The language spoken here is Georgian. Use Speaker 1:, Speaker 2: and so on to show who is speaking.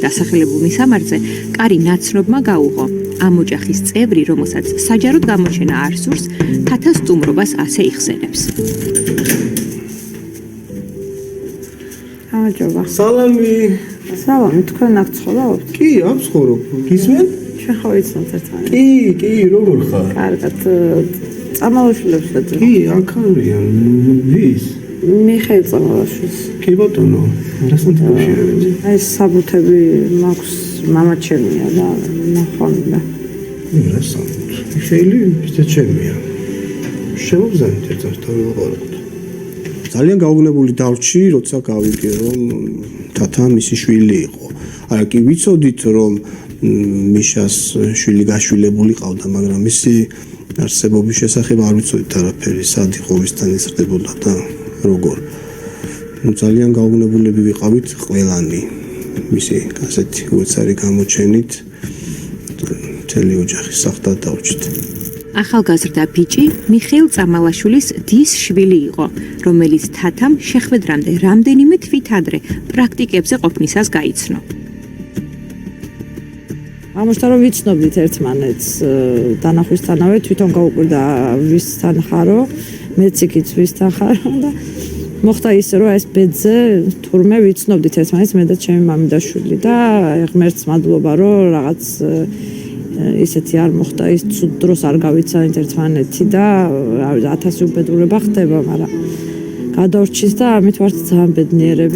Speaker 1: დასახელებულ მისამართზე კარი ნაცნობმა გაუღო. ამ ოჯახის წევრი, რომელსაც საჯაროდ გამოჩენა არ სურს, თათა სტუმრობას ასე იხსენებს.
Speaker 2: სალამი.
Speaker 3: სალამი, თქვენ აქ ცხოვრობთ?
Speaker 2: კი, აქ ცხოვრობ. გისმენ?
Speaker 3: ჩვენ ხო ვიცნობთ ერთმანეთს.
Speaker 2: კი, როგორ ხარ?
Speaker 3: კარგად. წამალაშვილებს ვეძებ.
Speaker 2: კი, აქ არიან. ვის?
Speaker 3: მიხეილ წამალაშვილს.
Speaker 2: კი ბატონო, რასთან დაკავშირებით?
Speaker 3: აი საბუთები მაქვს, მამა ჩემია და ნახვამდა.
Speaker 2: რასთან? მიხეილი ისე ჩემია. შემოგზავნით ერთად დავიყვაროთ. ძალიან გაუგნებული დავრჩი, როცა გავიგე, რომ თათა მისი შვილი იყო. არა კი ვიცოდით, რომ მიშას შვილი გაშვილებული ყავდა, მაგრამ მისი არსებობის შესახებ არ ვიცოდით არაფერი, სად იყო, ვისთან იზრდებოდა და როგორ. ძალიან გაუგნებულები ვიყავით ყველანი. მისი ასეთი უეცარი გამოჩენით მთელი ოჯახი სახტად დავრჩით.
Speaker 1: ახალგაზრდა ბიჭი მიხეილ წამალაშვილის დის შვილი იყო, რომელიც თათამ შეხვედრამდე რამდენიმე თვით ადრე პრაქტიკებზე ყოფნისას გაიცნო.
Speaker 3: ამაშტა რომ ვიცნობდით ერთმანეთს დანახვისთანავე თვითონ გაუკვირდა ვისთან ხარო, მეც იქით ვისთან ხარო და მოხდა ისე რომ ეს ბედზე თურმე ვიცნობდით ერთმანეთს მე და ჩემი მამი და შვილი და ღმერთს მადლობა რომ რაღაც ისეთი არ მოხდა ის ცუდ დროს არ გავიცანით ერთმანეთი და 1000 უბედურება ხდება, მაგრამ გადავრჩის და ამით ვართ ძალიან ბედნიერები.